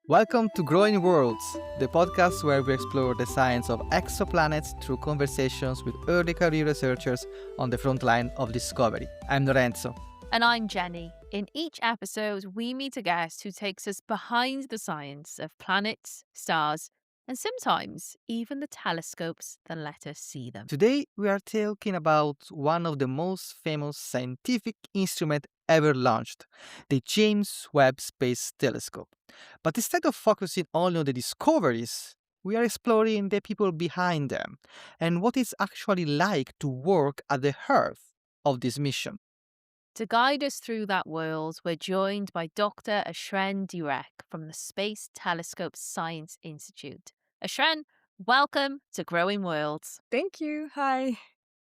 Welcome to Growing Worlds, the podcast where we explore the science of exoplanets through conversations with early career researchers on the front line of discovery. I'm Lorenzo. And I'm Jeni. In each episode, we meet a guest who takes us behind the science of planets, stars, and sometimes even the telescopes that let us see them. Today, we are talking about one of the most famous scientific instruments ever launched, the James Webb Space Telescope. But instead of focusing only on the discoveries, we are exploring the people behind them and what it's actually like to work at the heart of this mission. To guide us through that world, we're joined by Dr Achrène Dyrek from the Space Telescope Science Institute. Achrène, welcome to Growing Worlds. Thank you. Hi.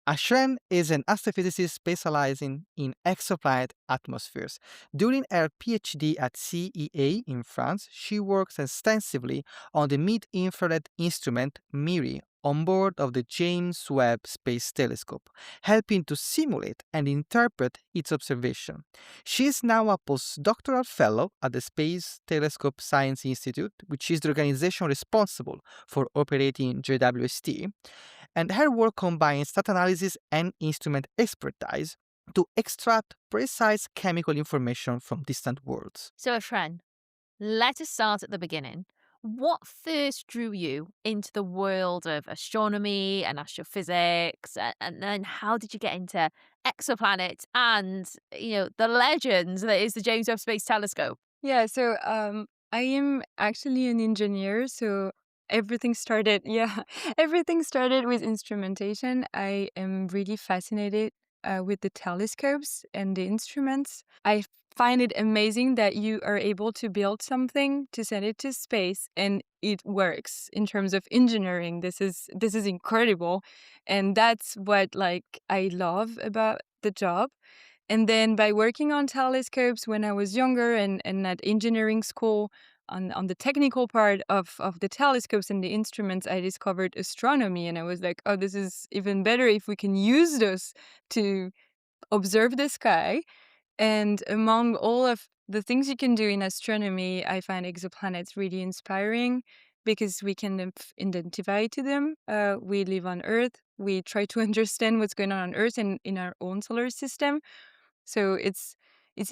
Achrène is an astrophysicist specializing in exoplanet atmospheres. During her PhD at CEA in France, she works extensively on the mid-infrared instrument MIRI on board of the James Webb Space Telescope, helping to simulate and interpret its observation. She is now a postdoctoral fellow at the Space Telescope Science Institute, which is the organization responsible for operating JWST, and her work combines data analysis and instrument expertise to extract precise chemical information from distant worlds. So, Achrène, let us start at the beginning. What first drew you into the world of astronomy and astrophysics? And then how did you get into exoplanets and, the legend that is the James Webb Space Telescope? Yeah, so I am actually an engineer, so everything started, everything started with instrumentation. I am really fascinated with the telescopes and the instruments. I find it amazing that you are able to build something to send it to space and it works in terms of engineering. This is incredible, and that's what I love about the job. And then by working on telescopes when I was younger and at engineering school, on the technical part of the telescopes and the instruments, I discovered astronomy. And I was like, oh, this is even better if we can use those to observe the sky. And among all of the things you can do in astronomy, I find exoplanets really inspiring because we can identify to them. We live on Earth. We try to understand what's going on Earth and in our own solar system. So it's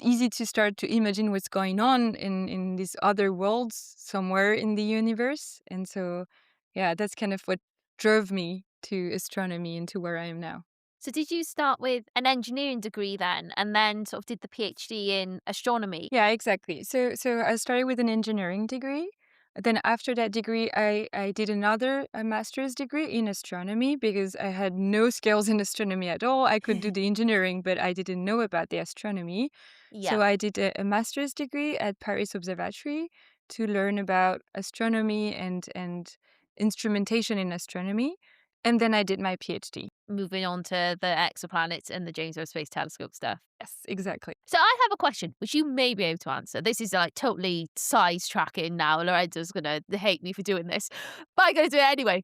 easy to start to imagine what's going on in these other worlds somewhere in the universe. And so, yeah, that's kind of what drove me to astronomy and to where I am now. So did you start with an engineering degree then and then sort of did the PhD in astronomy? Yeah, exactly. So I started with an engineering degree. Then after that degree, I did another master's degree in astronomy because I had no skills in astronomy at all. I could do the engineering, but I didn't know about the astronomy. So Yeah. I did a master's degree at Paris Observatory to learn about astronomy and instrumentation in astronomy. And then I did my PhD. Moving on to the exoplanets and the James Webb Space Telescope stuff. Yes, exactly. So I have a question which you may be able to answer. This is like totally sidetracking now. Lorenzo's going to hate me for doing this, but I'm going to do it anyway.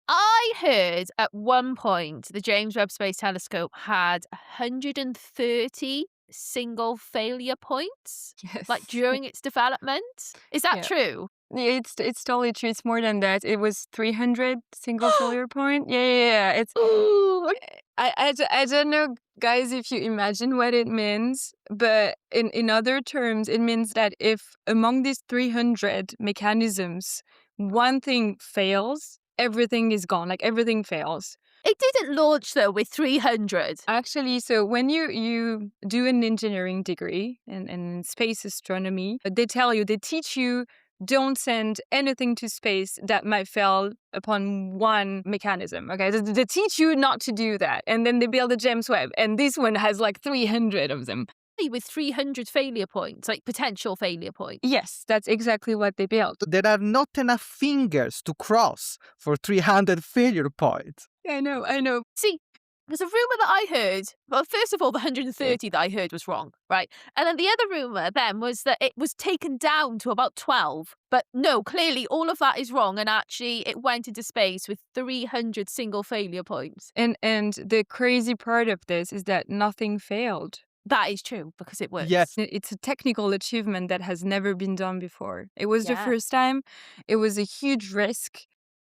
I heard at one point the James Webb Space Telescope had 130 single failure points, Yes. like during its development. Is that Yeah. true? Yeah, it's totally true. It's more than that. It was 300 single failure point. Yeah. It's Ooh. I don't know, guys, if you imagine what it means, but in other terms, it means that if among these 300 mechanisms, one thing fails, everything is gone. Like everything fails. It didn't launch though with 300. Actually, so when you do an engineering degree in space astronomy, they teach you don't send anything to space that might fail upon one mechanism. Okay, they teach you not to do that. And then they build a James Webb, and this one has like 300 of them. With 300 failure points, like potential failure points. Yes, that's exactly what they built. There are not enough fingers to cross for 300 failure points. I know. See, there's a rumor that I heard. Well, first of all, the 130 that I heard was wrong, right? And then the other rumor then was that it was taken down to about 12. But no, clearly all of that is wrong. And actually, it went into space with 300 single failure points. And the crazy part of this is that nothing failed. That is true because it works. Yes. It's a technical achievement that has never been done before. It was the Yeah. first time. It was a huge risk,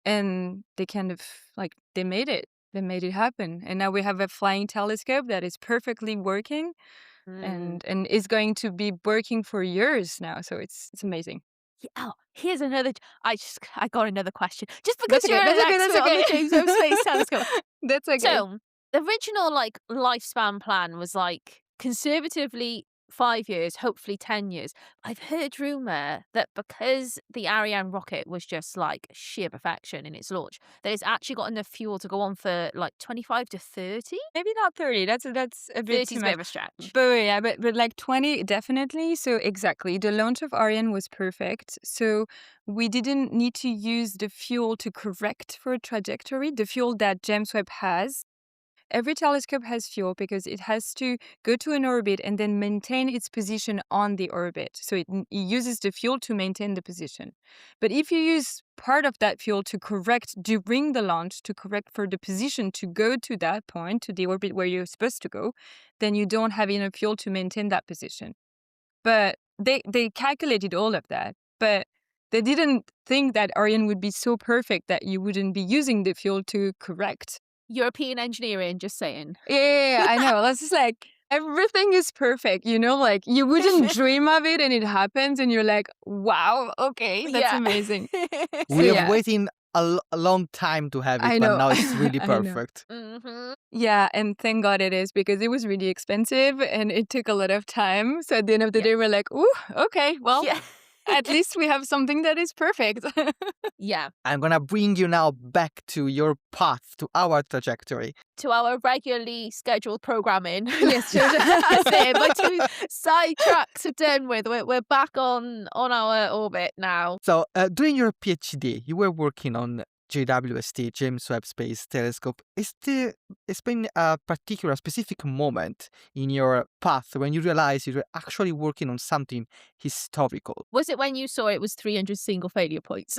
and they kind of they made it. They made it happen, and now we have a flying telescope that is perfectly working, and is going to be working for years now. So it's amazing. Yeah, oh, here's another. I got another question. Just because That's okay. you're an That's okay. expert That's on the okay. James Webb Space Telescope. That's okay. So the original lifespan plan was conservatively 5 years, hopefully 10 years. I've heard rumor that because the Ariane rocket was just sheer perfection in its launch, that it's actually got enough fuel to go on for 25 to 30. Maybe not 30. That's a bit 30 too is a much. bit of a stretch. But yeah, but 20 definitely. So exactly, the launch of Ariane was perfect. So we didn't need to use the fuel to correct for trajectory, the fuel that James Webb has. Every telescope has fuel because it has to go to an orbit and then maintain its position on the orbit. So it uses the fuel to maintain the position. But if you use part of that fuel to correct during the launch, to correct for the position to go to that point, to the orbit where you're supposed to go, then you don't have enough fuel to maintain that position. But they calculated all of that. But they didn't think that Ariane would be so perfect that you wouldn't be using the fuel to correct. European engineering, just saying. Yeah, I know. That's just everything is perfect, you wouldn't dream of it and it happens and you're like, wow, okay, that's amazing. We are waiting a long time to have it, I but know. now it's really I know. perfect. Yeah, and thank God it is because it was really expensive and it took a lot of time. So at the end of the day, we're like, ooh, okay, well, at least we have something that is perfect. Yeah. I'm gonna bring you now back to your path, to our trajectory. To our regularly scheduled programming. Yes, that's it. My 2 side tracks are done with. We're back on our orbit now. So during your PhD, you were working on JWST, James Webb Space Telescope. It's been a particular specific moment in your path when you realized you were actually working on something historical? Was it when you saw it was 300 single failure points?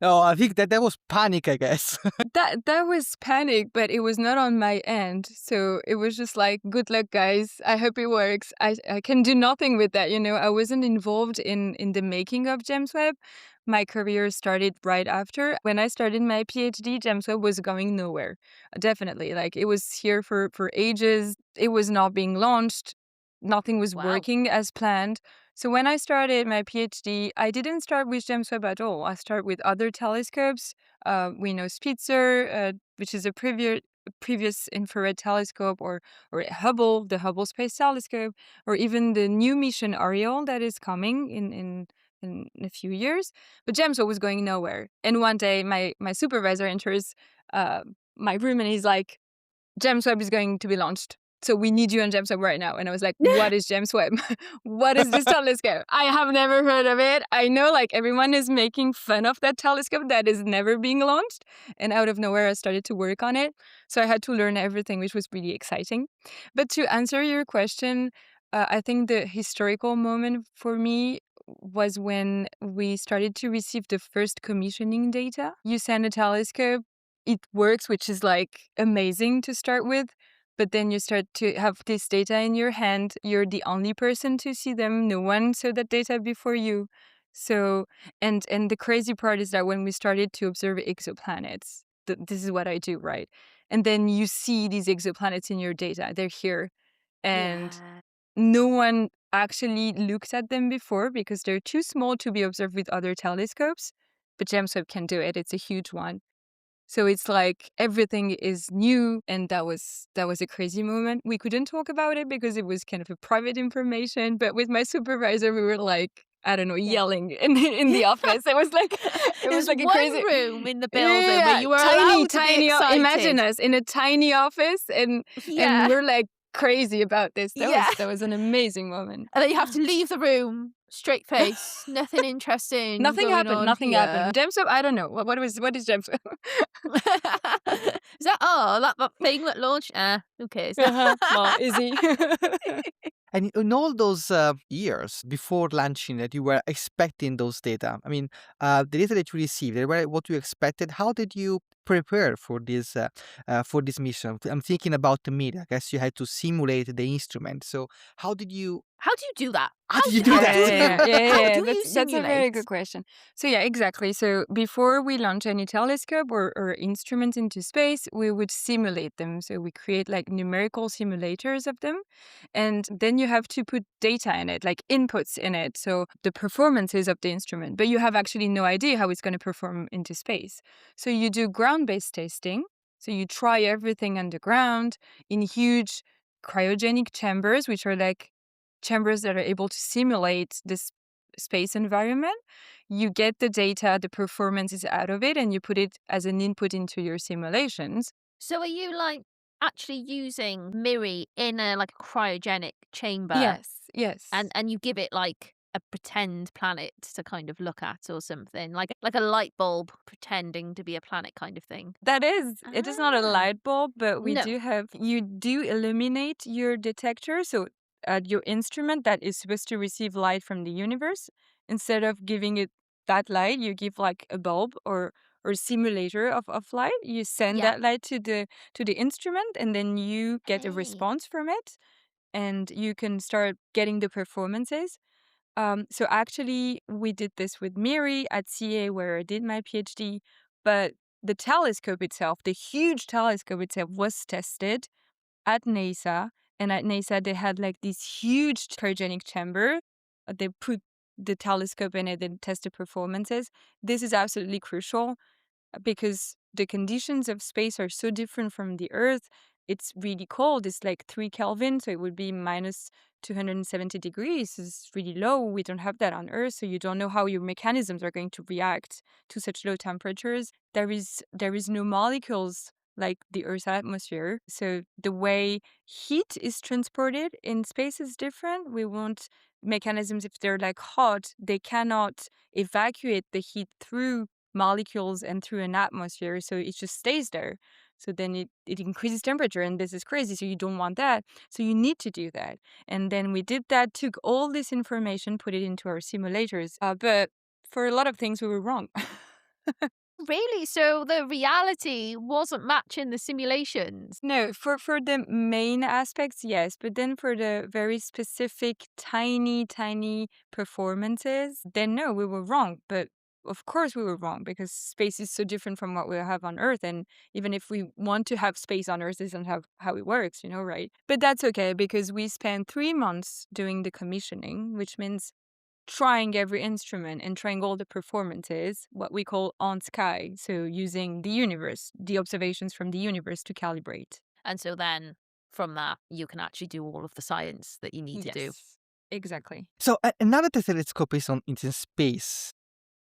No, I think that was panic, I guess. That was panic, but it was not on my end. So it was just like, good luck, guys. I hope it works. I can do nothing with that. I wasn't involved in the making of James Webb. My career started right after. When I started my PhD, James Webb was going nowhere. Definitely. It was here for ages. It was not being launched. Nothing was working as planned. So when I started my PhD, I didn't start with James Webb at all. I started with other telescopes. We know Spitzer, which is a previous infrared telescope, or Hubble, the Hubble Space Telescope, or even the new mission Ariel that is coming in a few years. But James Webb was going nowhere. And one day, my supervisor enters my room and he's like, James Webb is going to be launched. So we need you on James Webb right now. And I was like, what is James Webb? What is this telescope? I have never heard of it. I know everyone is making fun of that telescope that is never being launched. And out of nowhere, I started to work on it. So I had to learn everything, which was really exciting. But to answer your question, I think the historical moment for me was when we started to receive the first commissioning data. You send a telescope, it works, which is amazing to start with. But then you start to have this data in your hand. You're the only person to see them. No one saw that data before you. So, and the crazy part is that when we started to observe exoplanets, this is what I do, right? And then you see these exoplanets in your data. They're here. And no one actually looked at them before because they're too small to be observed with other telescopes. But James Webb can do it. It's a huge one. So it's everything is new, and that was a crazy moment. We couldn't talk about it because it was kind of a private information, but with my supervisor, we were I don't know, yelling in the office. It was a one crazy room in the building where you were allowed to be excited. Imagine us in a tiny office, and we're crazy about this. That was an amazing moment. And then you have to leave the room, straight face, nothing interesting. Nothing happened. Nothing here. happened. James Webb, I don't know. What is James Webb? Is that that thing that launched? Who cares? Well, is he? And in all those years before launching that you were expecting those data, I mean, the data that you received, they were what you expected. How did you prepare for this mission? I'm thinking about the media. I guess you had to simulate the instrument. So how did you How do you do that? how did you do How Yeah, do you yeah, yeah, that? yeah, yeah, how yeah. do you That's a very simulate? good question. So yeah, exactly. So before we launch any telescope or instrument into space, we would simulate them. So we create like numerical simulators of them, and then you have to put data in it, like inputs in it. So the performances of the instrument, but you have actually no idea how it's going to perform into space. So you do ground-based testing. So you try everything underground in huge cryogenic chambers, which are like chambers that are able to simulate this space environment. You get the data, the performance is out of it, and you put it as an input into your simulations. So are you like actually using Miri in a like a cryogenic chamber Yes, yes. and you give it like a pretend planet to kind of look at or something? Like a light bulb pretending to be a planet kind of thing. It is not a Ah. light bulb, but No. you do illuminate your detector. So your instrument that is supposed to receive light from the universe, instead of giving it that light, you give like a bulb or simulator of light. You send Yeah. that light to the instrument, and then you get a Okay. response from it, and you can start getting the performances. So actually, we did this with Miri at CA, where I did my PhD. But the telescope itself, the huge telescope itself, was tested at NASA. And at NASA, they had like this huge cryogenic chamber. They put the telescope in it and test the performances. This is absolutely crucial because the conditions of space are so different from the Earth. It's really cold. It's like 3 Kelvin, so it would be minus 270 degrees. It's really low. We don't have that on Earth, so you don't know how your mechanisms are going to react to such low temperatures. There is no molecules like the Earth's atmosphere. So the way heat is transported in space is different. We want mechanisms, if they're like hot, they cannot evacuate the heat through molecules and through an atmosphere, so it just stays there. So then it increases temperature, and this is crazy, so you don't want that. So you need to do that. And then we did that, took all this information, put it into our simulators. But for a lot of things, we were wrong. Really? So the reality wasn't matching the simulations? No, for the main aspects, yes, but then for the very specific, tiny performances, then no, we were wrong. But of course we were wrong because space is so different from what we have on Earth, and even if we want to have space on Earth, this isn't how it works, right? But that's okay because we spent 3 months doing the commissioning, which means trying every instrument and trying all the performances, what we call on sky. So using the universe, the observations from the universe to calibrate. And so then from that, you can actually do all of the science that you need to do. Yes, exactly. So now that the telescope is in space,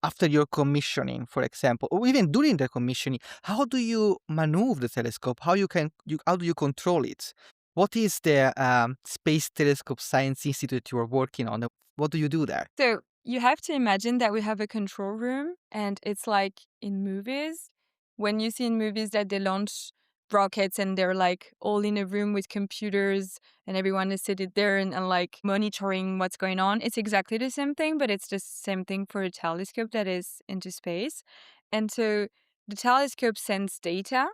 after your commissioning, for example, or even during the commissioning, how do you maneuver the telescope? How do you control it? What is the Space Telescope Science Institute you are working on? What do you do there? So you have to imagine that we have a control room, and it's like in movies. When you see in movies that they launch rockets and they're like all in a room with computers and everyone is seated there and like monitoring what's going on, it's exactly the same thing, but it's the same thing for a telescope that is into space. And so the telescope sends data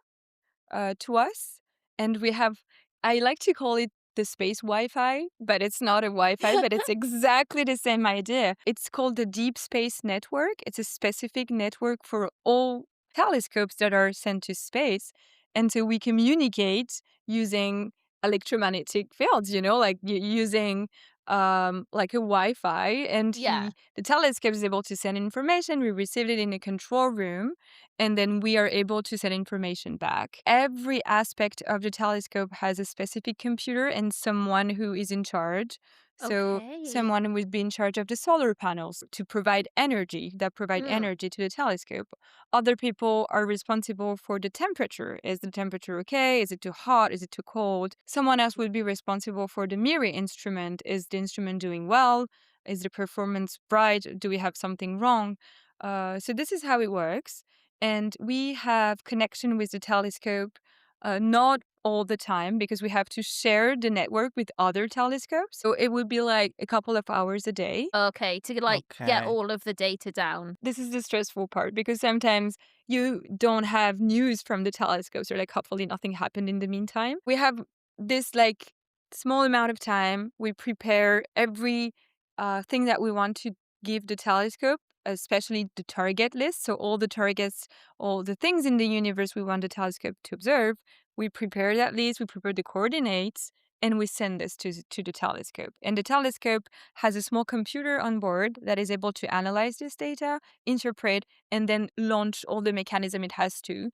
to us. And we have, I like to call it the space Wi-Fi, but it's not a Wi-Fi, but it's exactly the same idea. It's called the Deep Space Network. It's a specific network for all telescopes that are sent to space. And so we communicate using electromagnetic fields, like using like a Wi-Fi, and Yeah. the telescope is able to send information. We receive it in a control room, and then we are able to send information back. Every aspect of the telescope has a specific computer and someone who is in charge. So Okay. someone would be in charge of the solar panels to provide energy, Mm. to the telescope. Other people are responsible for the temperature. Is the temperature okay? Is it too hot? Is it too cold? Someone else would be responsible for the Miri instrument. Is the instrument doing well? Is the performance bright? Do we have something wrong? So this is how it works. And we have connection with the telescope, not all the time because we have to share the network with other telescopes. So it would be like a couple of hours a day. Okay, to like get Okay. all of the data down. This is the stressful part because sometimes you don't have news from the telescopes or like hopefully nothing happened in the meantime. We have this like small amount of time. We prepare every thing that we want to give the telescope, especially the target list. So all the targets, all the things in the universe we want the telescope to observe, we prepare that list, we prepare the coordinates, and we send this to the telescope. And the telescope has a small computer on board that is able to analyze this data, interpret, and then launch all the mechanism it has to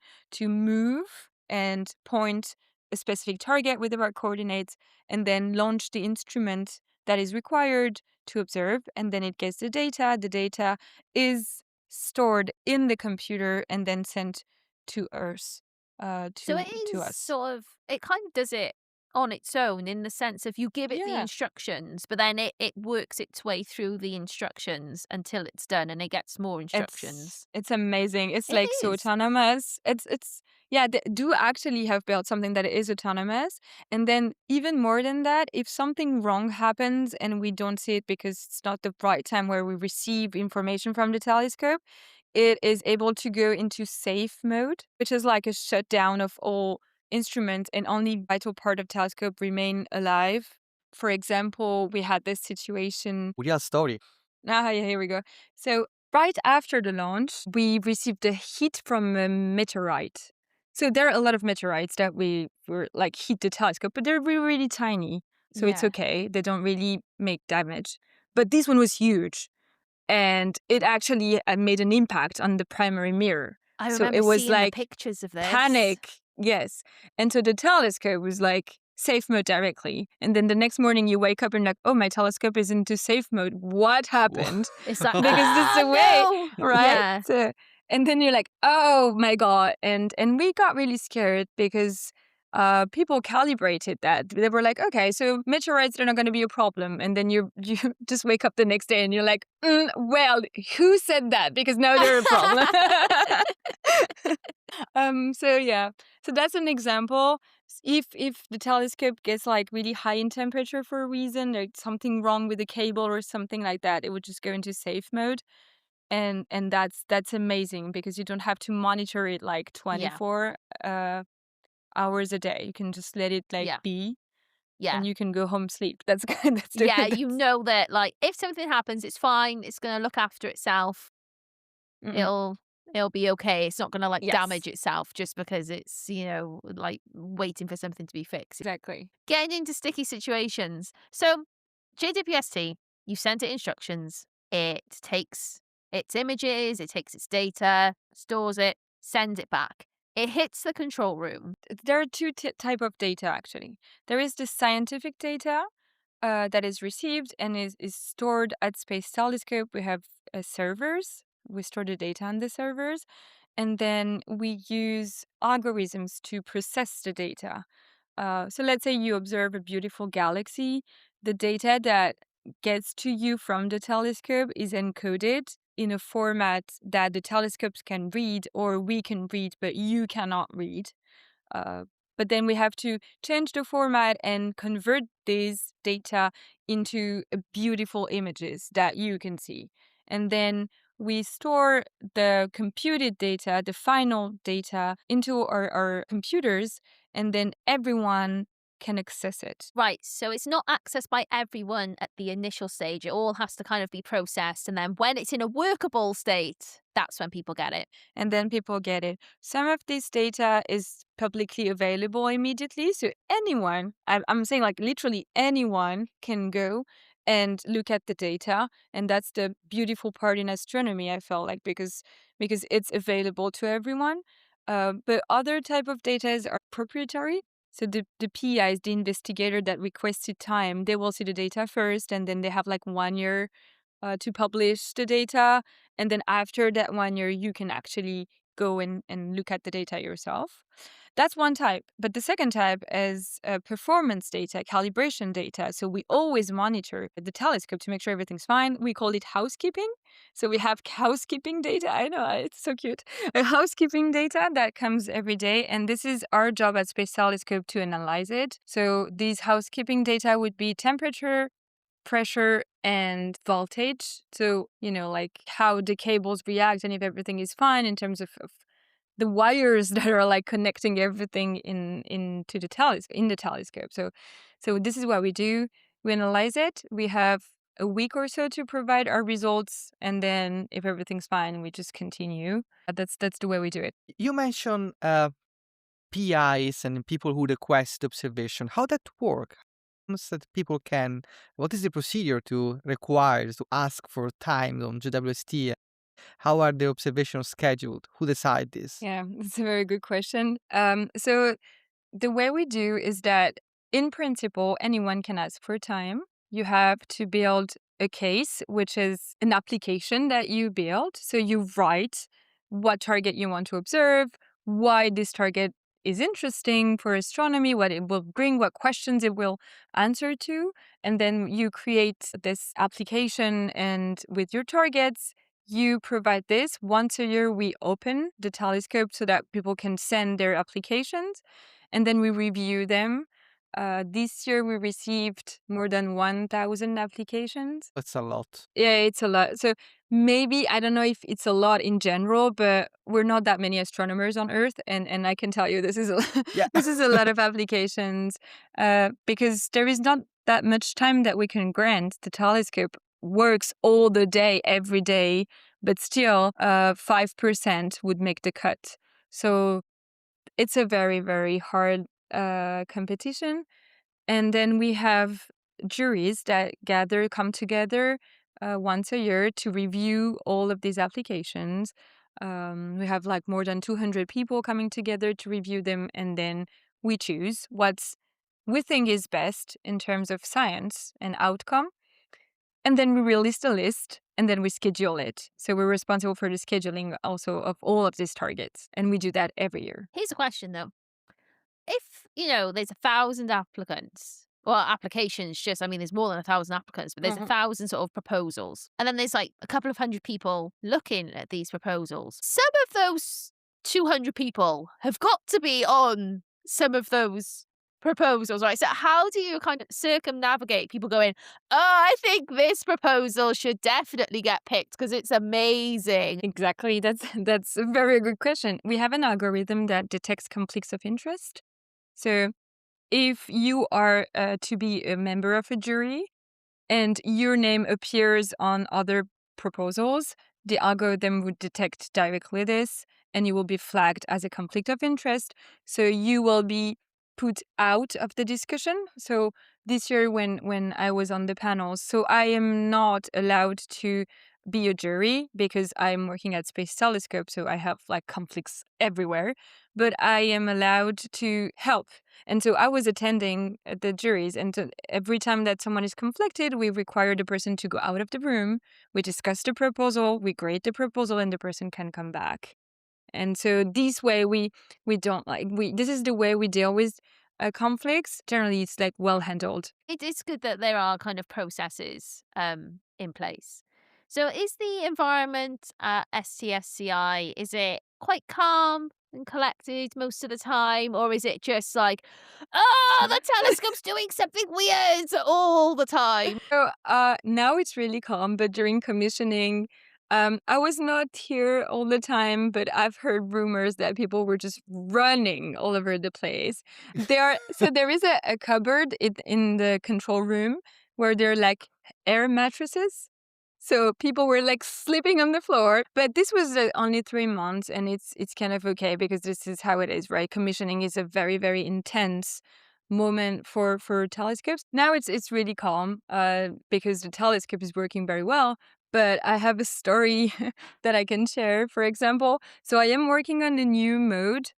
move and point a specific target with the right coordinates, and then launch the instrument that is required to observe. And then it gets the data. The data is stored in the computer and then sent to Earth, So it to is us. sort of, it kind of does it on its own in the sense of you give it the Yeah. instructions, but then it works its way through the instructions until it's done and it gets more instructions. It's amazing. It's It like so is. autonomous. It's yeah, they do actually have built something that is autonomous. And then even more than that, if something wrong happens and we don't see it because it's not the right time where we receive information from the telescope, it is able to go into safe mode, which is like a shutdown of all instruments and only vital part of telescope remain alive. For example, we had this situation. Real story. Ah, yeah, here we go. So right after the launch, we received a hit from a meteorite. So there are a lot of meteorites that we were like hit the telescope, but they're really, really tiny. So it's Yeah. okay. They don't really make damage. But this one was huge. And it actually made an impact on the primary mirror. I So remember it was seeing the like pictures of this. panic. Yes. And so the telescope was like safe mode directly. And then the next morning you wake up and like, oh, my telescope is into safe mode. What happened? It's like, Because this is the way, no. right? Yeah. So, and then you're like, oh my God. And we got really scared because people calibrated that. They were like, okay, so meteorites are not going to be a problem. And then you just wake up the next day and you're like, well, who said that? Because now they're a problem. So yeah, so that's an example. If the telescope gets like really high in temperature for a reason, there's something wrong with the cable or something like that, it would just go into safe mode. And that's amazing because you don't have to monitor it like Yeah. 24 hours a day. You can just let it like Yeah. be, Yeah. and you can go home sleep. That's good. That's the Yeah. good. You know that, like, if something happens, it's fine. It's going to look after itself. Mm-mm. It'll be okay. It's not going to like Yes, damage itself just because it's, like waiting for something to be fixed. exactly. Getting into sticky situations. So, JWST, you sent it instructions. It takes its images, it takes its data, stores it, sends it back. It hits the control room. There are two type of data actually. There is the scientific data that is received and is stored at Space Telescope. We have servers. We store the data on the servers. And then we use algorithms to process the data. So let's say you observe a beautiful galaxy. The data that gets to you from the telescope is encoded in a format that the telescopes can read or we can read, but you cannot read. Uh, but then we have to change the format and convert these data into beautiful images that you can see. And then we store the computed data, the final data, into our computers, and then everyone can access it. Right. So it's not accessed by everyone at the initial stage. It all has to kind of be processed. And then when it's in a workable state, that's when people get it. And then people get it. Some of this data is publicly available immediately. So anyone, I'm saying like literally anyone can go and look at the data. And that's the beautiful part in astronomy, I felt like, because it's available to everyone. But other type of data are proprietary. So the PIs, the investigator that requested time, they will see the data first, and then they have like 1 year to publish the data. And then after that 1 year, you can actually go and look at the data yourself. That's one type. But the second type is performance data, calibration data. So we always monitor the telescope to make sure everything's fine. We call it housekeeping. So we have housekeeping data. I know, it's so cute. A housekeeping data that comes every day. And this is our job at Space Telescope to analyze it. So these housekeeping data would be temperature, pressure, and voltage. So, like how the cables react and if everything is fine in terms of the wires that are like connecting everything into the telescope. So this is what we do. We analyze it. We have a week or so to provide our results, and then if everything's fine, we just continue. That's the way we do it. You mentioned PIs and people who request observation. How that work? That people can. What is the procedure to ask for time on JWST? How are the observations scheduled? Who decide this? Yeah, that's a very good question. So the way we do is that in principle, anyone can ask for time. You have to build a case, which is an application that you build. So you write what target you want to observe, why this target is interesting for astronomy, what it will bring, what questions it will answer to. And then you create this application, and with your targets, you provide this. Once a year, we open the telescope so that people can send their applications, and then we review them. This year, we received more than 1,000 applications. That's a lot. Yeah, it's a lot. So maybe, I don't know if it's a lot in general, but we're not that many astronomers on Earth. And I can tell you this is Yeah. this is a lot of applications because there is not that much time that we can grant. The telescope works all the day, every day, but still 5% would make the cut. So it's a very, very hard competition. And then we have juries that come together once a year to review all of these applications. We have like more than 200 people coming together to review them, and then we choose what we think is best in terms of science and outcome. And then we release the list, and then we schedule it. So we're responsible for the scheduling also of all of these targets, and we do that every year. Here's a question though. If, there's 1,000 applicants, well, applications there's more than 1,000 applicants, but there's 1,000 sort of proposals. And then there's like a couple of hundred people looking at these proposals. Some of those 200 people have got to be on some of those proposals, right? So how do you kind of circumnavigate people going, oh, I think this proposal should definitely get picked because it's amazing? Exactly. That's a very good question. We have an algorithm that detects conflicts of interest. So if you are to be a member of a jury and your name appears on other proposals, the algorithm would detect directly this, and you will be flagged as a conflict of interest. So you will be put out of the discussion. So this year when I was on the panels, so I am not allowed to be a jury because I'm working at Space Telescope, so I have like conflicts everywhere, but I am allowed to help. And so I was attending the juries, and every time that someone is conflicted, we require the person to go out of the room. We discuss the proposal, we grade the proposal, and the person can come back. And so this way we don't this is the way we deal with conflicts. Generally, it's like well handled. It's good that there are kind of processes in place. So is the environment at STSCI, is it quite calm and collected most of the time? Or is it just like, oh, the telescope's doing something weird all the time? So now it's really calm, but during commissioning, I was not here all the time, but I've heard rumors that people were just running all over the place. So there is a cupboard in the control room where there are like air mattresses. So people were like sleeping on the floor, but this was only 3 months, and it's kind of okay because this is how it is, right? Commissioning is a very, very intense moment for telescopes. Now it's really calm because the telescope is working very well. But I have a story that I can share. For example, so I am working on the new mode,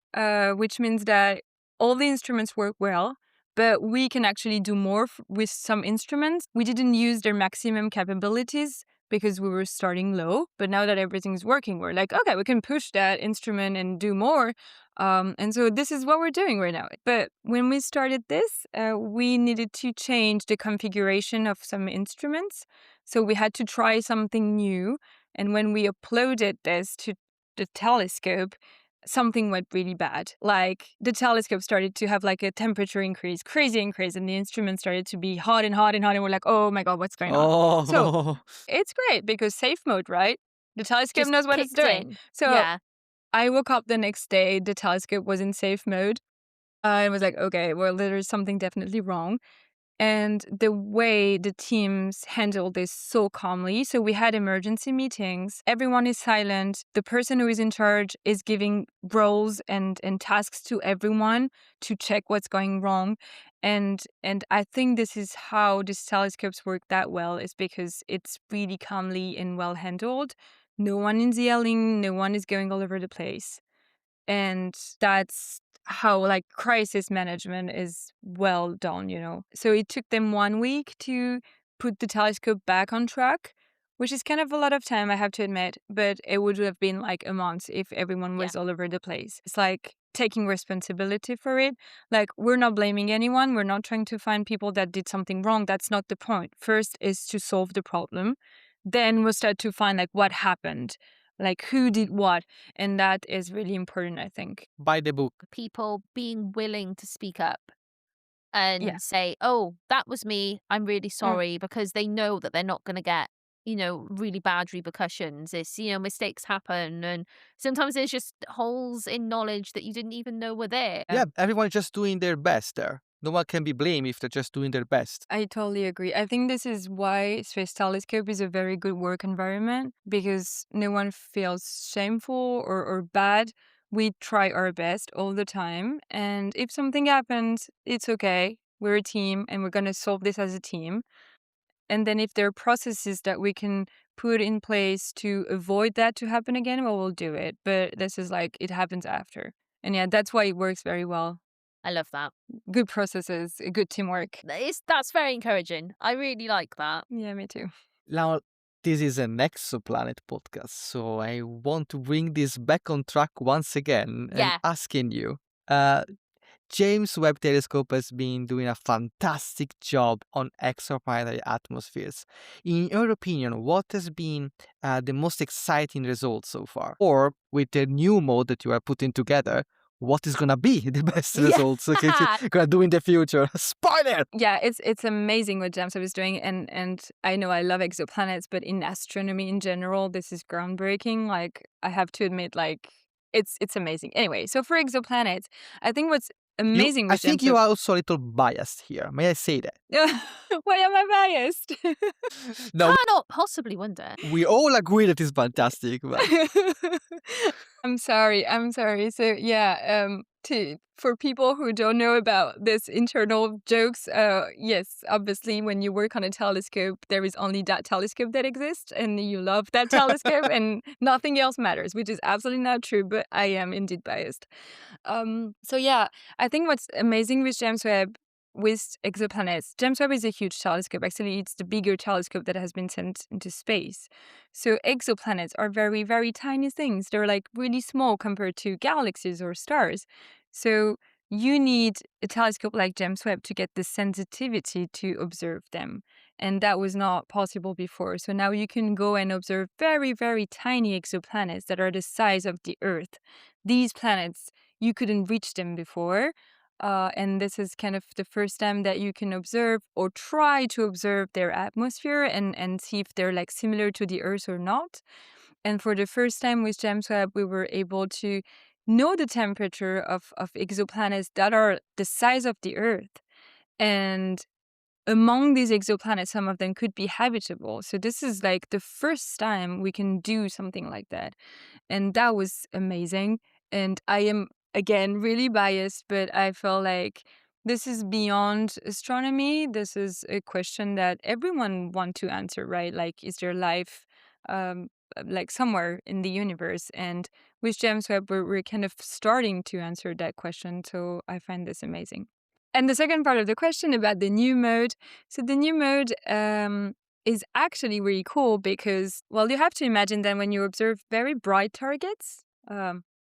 which means that all the instruments work well, but we can actually do more with some instruments. We didn't use their maximum capabilities because we were starting low. But now that everything's working, we're like, okay, we can push that instrument and do more. And so this is what we're doing right now. But when we started this, we needed to change the configuration of some instruments. So we had to try something new. And when we uploaded this to the telescope, something went really bad. Like the telescope started to have like a temperature increase, crazy increase, and the instrument started to be hot and hot and hot. And we're like, oh my God, what's going on? So Oh, it's great because safe mode, right? The telescope Just knows what it's kicked doing. in. So Yeah. I woke up the next day, the telescope was in safe mode. I was like, okay, well, there's something definitely wrong. And the way the teams handled this so calmly. So we had emergency meetings. Everyone is silent. The person who is in charge is giving roles and tasks to everyone to check what's going wrong. And I think this is how these telescopes work that well, is because it's really calmly and well handled. No one is yelling. No one is going all over the place. And that's how like crisis management is well done, you know. So it took them 1 week to put the telescope back on track, which is kind of a lot of time, I have to admit, but it would have been like a month if everyone was all over the place. It's like taking responsibility for it. Like, we're not blaming anyone. We're not trying to find people that did something wrong. That's not the point. First is to solve the problem. Then we'll start to find like what happened, like who did what. And that is really important, I think. by the book. People being willing to speak up Yeah. and say, oh, that was me. I'm really sorry, because they know that they're not going to get, really bad repercussions. It's, mistakes happen. And sometimes there's just holes in knowledge that you didn't even know were there. Yeah, everyone's just doing their best there. No one can be blamed if they're just doing their best. I totally agree. I think this is why Space Telescope is a very good work environment, because no one feels shameful or bad. We try our best all the time. And if something happens, it's okay. We're a team and we're going to solve this as a team. And then if there are processes that we can put in place to avoid that to happen again, well, we'll do it. But this is like, it happens after. And yeah, that's why it works very well. I love that. Good processes, good teamwork. That's very encouraging. I really like that. Yeah, me too. Now, this is an exoplanet podcast, so I want to bring this back on track once again and Yeah. asking you. James Webb Telescope has been doing a fantastic job on exoplanetary atmospheres. In your opinion, what has been the most exciting result so far? Or with the new mode that you are putting together, what is gonna be the best results okay, gonna do in the future? Spoiler! Yeah, it's amazing what James Webb is doing, and I know I love exoplanets, but in astronomy in general, this is groundbreaking. Like, I have to admit, like, it's amazing. Anyway, so for exoplanets, I think what's amazing I with think James you Webb. are also a little biased here. May I say that? Why am I biased? No, Cannot possibly wonder. we all agree that it's fantastic, but I'm sorry. So yeah, for people who don't know about this internal jokes, yes, obviously when you work on a telescope, there is only that telescope that exists, and you love that telescope, and nothing else matters, which is absolutely not true. But I am indeed biased. So yeah, I think what's amazing with James Webb, with exoplanets, James Webb is a huge telescope. Actually, it's the bigger telescope that has been sent into space. So exoplanets are very, very tiny things. They're like really small compared to galaxies or stars. So you need a telescope like James Webb to get the sensitivity to observe them. And that was not possible before. So now you can go and observe very, very tiny exoplanets that are the size of the Earth. These planets, you couldn't reach them before. And this is kind of the first time that you can observe or try to observe their atmosphere and see if they're like similar to the Earth or not. And for the first time with James Webb, we were able to know the temperature of exoplanets that are the size of the Earth. And among these exoplanets, some of them could be habitable. So this is like the first time we can do something like that. And that was amazing. And I am, again, really biased, but I feel like this is beyond astronomy. This is a question that everyone wants to answer, right? Like, is there life like somewhere in the universe? And with James Webb, we're kind of starting to answer that question. So I find this amazing. And the second part of the question about the new mode. So the new mode, is actually really cool because, well, you have to imagine that when you observe very bright targets,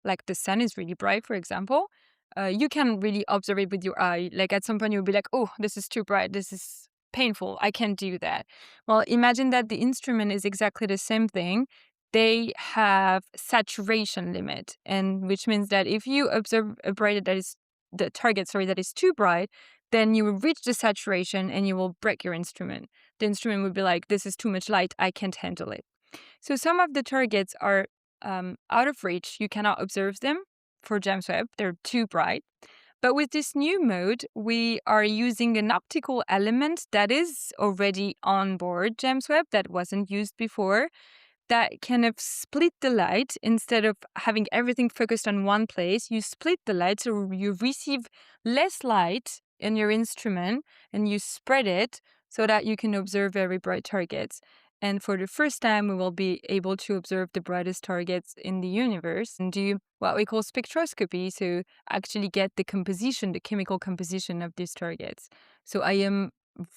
like the sun is really bright, for example, you can really observe it with your eye. Like at some point you'll be like, oh, this is too bright. This is painful. I can't do that. Well, imagine that the instrument is exactly the same thing. They have saturation limit, and which means that if you observe a bright that is the target, that is too bright, then you will reach the saturation and you will break your instrument. The instrument would be like, this is too much light, I can't handle it. So some of the targets are out of reach. You cannot observe them for JWST. They're too bright. But with this new mode, we are using an optical element that is already on board JWST that wasn't used before, that kind of split the light. Instead of having everything focused on one place, you split the light so you receive less light in your instrument and you spread it so that you can observe very bright targets. And for the first time, we will be able to observe the brightest targets in the universe and do what we call spectroscopy, so actually get the composition, the chemical composition of these targets. So I am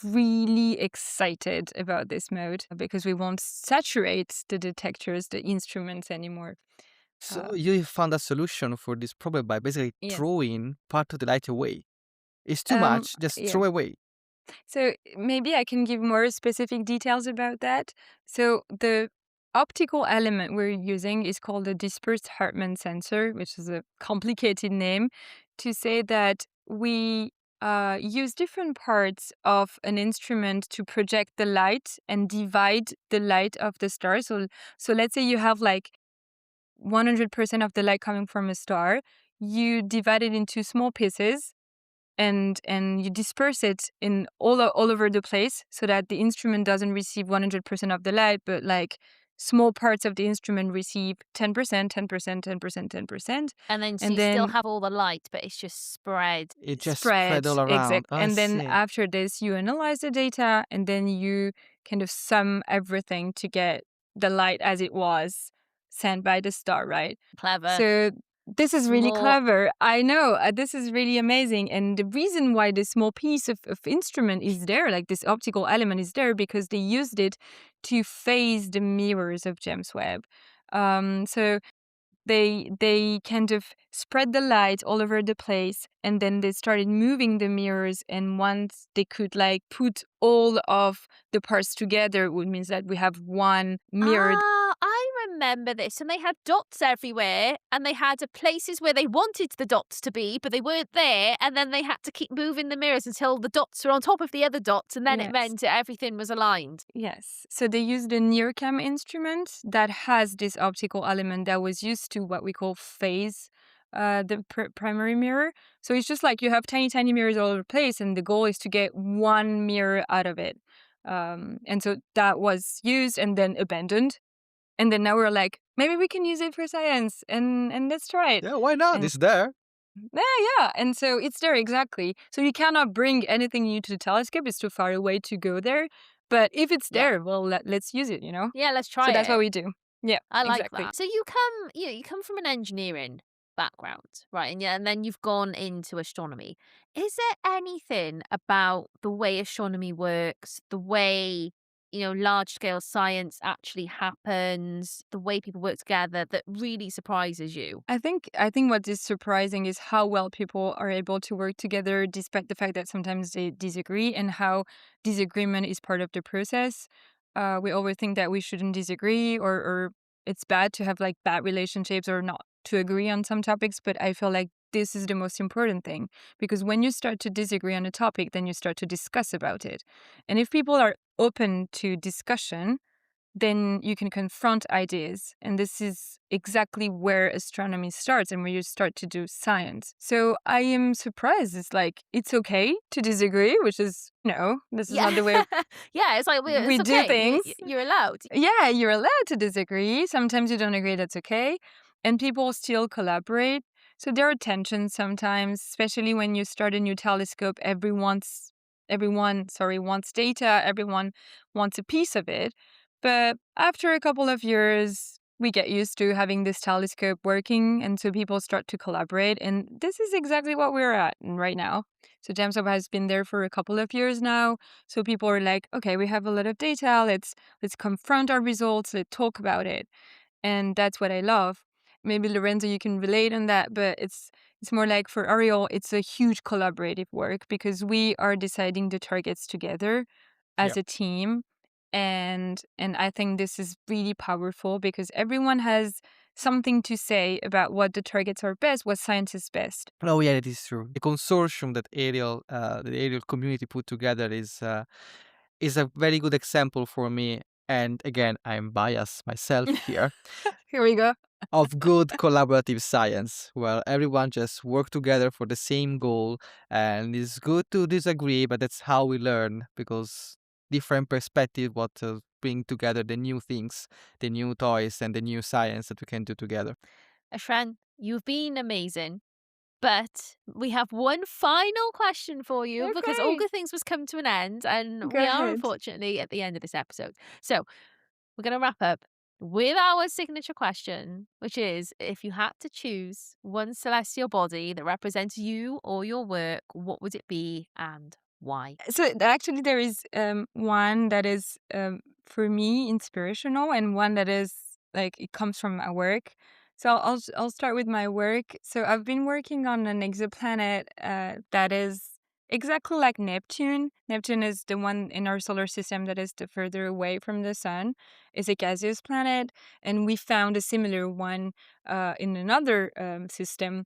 really excited about this mode because we won't saturate the detectors, the instruments anymore. So you found a solution for this problem by basically Yeah. throwing part of the light away. It's too much, just Yeah. throw away. So maybe I can give more specific details about that. So the optical element we're using is called the dispersed Hartmann sensor, which is a complicated name to say that we use different parts of an instrument to project the light and divide the light of the star. So let's say you have like 100% of the light coming from a star. You divide it into small pieces and you disperse it in all over the place so that the instrument doesn't receive 100% of the light, but like small parts of the instrument receive 10%, 10%, 10%, 10%. And then so And you still then have all the light, but it's just spread. It just spread, spread all around. exact. I And then see. after this, you analyze the data and then you kind of sum everything to get the light as it was sent by the star, right? Clever. So this is really More- clever. I know. This is really amazing. And the reason why this small piece of instrument is there, like this optical element is there, because they used it to phase the mirrors of JWST. So they kind of spread the light all over the place, and then they started moving the mirrors, and once they could like put all of the parts together, it would mean that we have one mirror. I remember this. And they had dots everywhere, and they had places where they wanted the dots to be, but they weren't there. And then they had to keep moving the mirrors until the dots were on top of the other dots, and then Yes. it meant that everything was aligned. Yes. So they used a NIRCam instrument that has this optical element that was used to what we call phase the primary mirror. So it's just like you have tiny, tiny mirrors all over the place, and the goal is to get one mirror out of it. And so that was used and then abandoned. And then now we're like, maybe we can use it for science, and let's try it. Yeah, why not? And- It's there. Yeah. And so it's there, exactly. So you cannot bring anything new to the telescope. It's too far away to go there. But if it's Yeah. there, well, let's use it, you know? Yeah, let's try So that's it. what we do. Yeah, I like exactly. that. So you come from an engineering background, right? And then you've gone into astronomy. Is there anything about the way astronomy works, the way, large scale science actually happens, the way people work together that really surprises you? I think what is surprising is how well people are able to work together despite the fact that sometimes they disagree, and how disagreement is part of the process. We always think that we shouldn't disagree, or it's bad to have like bad relationships or not to agree on some topics, but I feel like this is the most important thing, because when you start to disagree on a topic, then you start to discuss about it. And if people are open to discussion, then you can confront ideas. And this is exactly where astronomy starts and where you start to do science. So I am surprised. It's like, it's okay to disagree, which is, this is not the way Yeah, it's like we it's do okay. things. You're allowed. Yeah, you're allowed to disagree. Sometimes you don't agree, that's okay. And people still collaborate. So there are tensions sometimes, especially when you start a new telescope. Everyone wants data, everyone wants a piece of it. But after a couple of years, we get used to having this telescope working, and so people start to collaborate. And this is exactly what we're at right now. So James Webb has been there for a couple of years now. So people are like, okay, we have a lot of data. Let's confront our results. Let's talk about it. And that's what I love. Maybe Lorenzo, you can relate on that, but it's more like for Ariel, it's a huge collaborative work because we are deciding the targets together Yeah. as a team. And I think this is really powerful because everyone has something to say about what the targets are best, what science is best. Oh yeah, that is true. The consortium that the Ariel community put together is a very good example for me. And again, I'm biased myself here Here we go. of good collaborative science, where everyone just work together for the same goal. And it's good to disagree, but that's how we learn because different perspective what bring together the new things, the new toys, and the new science that we can do together. Achrène, you've been amazing. But we have one final question for you because all Okay, good things must come to an end, and go we are ahead. unfortunately at the end of this episode. So we're going to wrap up with our signature question, which is if you had to choose one celestial body that represents you or your work, what would it be and why? So actually, there is one that is for me inspirational, and one that is like it comes from my work. So I'll start with my work. So I've been working on an exoplanet that is exactly like Neptune. Neptune is the one in our solar system that is the further away from the sun. It's a gaseous planet, and we found a similar one in another system,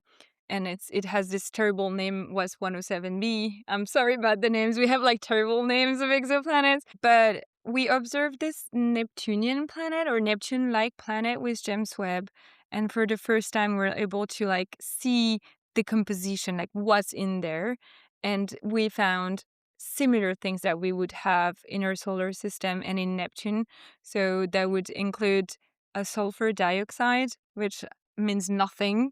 and it has this terrible name, was 107b. I'm sorry about the names. We have like terrible names of exoplanets. But we observed this Neptunian planet or Neptune-like planet with James Webb. And for the first time, we're able to like see the composition, like what's in there. And we found similar things that we would have in our solar system and in Neptune. So that would include a sulfur dioxide, which means nothing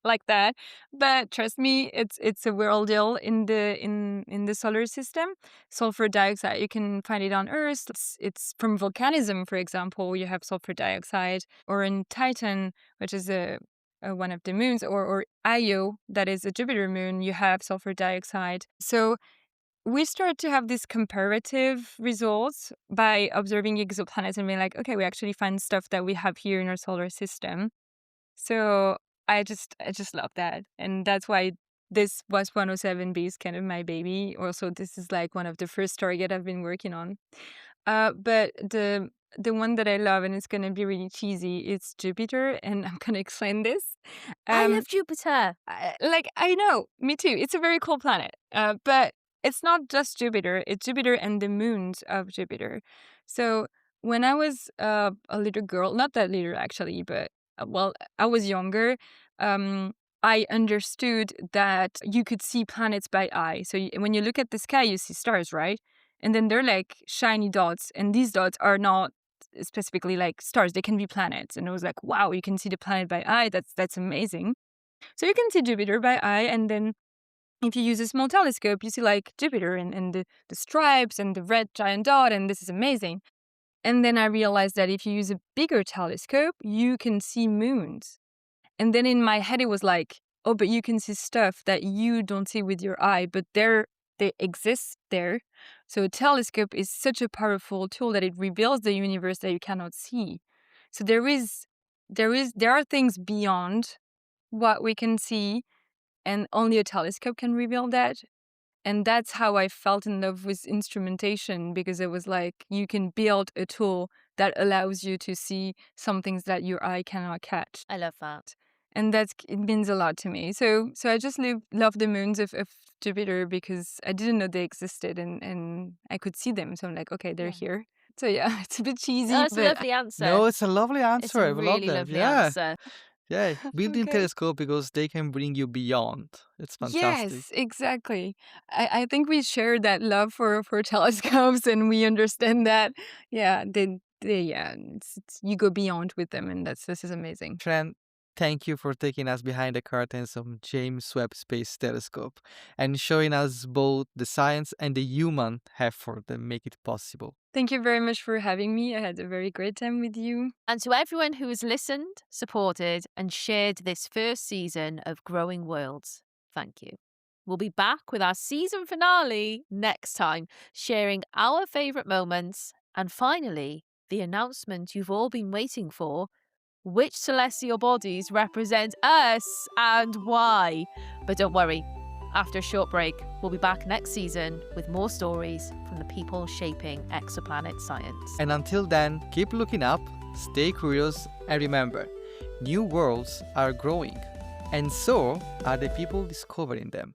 like that, but trust me, it's a real deal in the solar system. Sulfur dioxide, you can find it on Earth. It's from volcanism, for example. You have sulfur dioxide, or in Titan, which is a one of the moons, or Io, that is a Jupiter moon, you have sulfur dioxide. So we start to have these comparative results by observing exoplanets and being like, okay, we actually find stuff that we have here in our solar system. So I just love that. And that's why this was 107B is kind of my baby. Also, this is like one of the first target I've been working on. But the one that I love, and it's gonna be really cheesy, it's Jupiter, and I'm gonna explain this. I Um love Jupiter. I know, me too. It's a very cool planet. But it's not just Jupiter, it's Jupiter and the moons of Jupiter. So when I was a little girl, not that little actually, but well, I was younger, um, I understood that you could see planets by eye. So when you look at the sky, you see stars, right? And then they're like shiny dots, and these dots are not specifically like stars, they can be planets. And I was like, wow, you can see the planet by eye. That's amazing. So you can see Jupiter by eye, and then if you use a small telescope, you see like Jupiter and the stripes and the red giant dot, and this is amazing. And then I realized that if you use a bigger telescope, you can see moons. And then in my head, it was like, oh, but you can see stuff that you don't see with your eye, but they exist there. So a telescope is such a powerful tool that it reveals the universe that you cannot see. So there are things beyond what we can see, and only a telescope can reveal that. And that's how I felt in love with instrumentation, because it was like you can build a tool that allows you to see some things that your eye cannot catch. I love that. And it means a lot to me. So I just love the moons of Jupiter because I didn't know they existed, and I could see them. So I'm like, okay, they're Yeah. here. So yeah, it's a bit cheesy, That's a but lovely answer. No, it's a lovely It's answer. a I love really that. lovely Yeah. answer. Yeah. Building okay. telescope because they can bring you beyond. It's fantastic. Yes, exactly. I think we share that love for telescopes, and we understand that, yeah, yeah, you go beyond with them, and this is amazing. Fran, Thank you for taking us behind the curtains of James Webb Space Telescope and showing us both the science and the human effort that make it possible. Thank you very much for having me. I had a very great time with you. And to everyone who has listened, supported, and shared this first season of Growing Worlds, thank you. We'll be back with our season finale next time, sharing our favourite moments and finally, the announcement you've all been waiting for. Which celestial bodies represent us and why? But don't worry, after a short break, we'll be back next season with more stories from the people shaping exoplanet science. And until then, keep looking up, stay curious, and remember, new worlds are growing, and so are the people discovering them.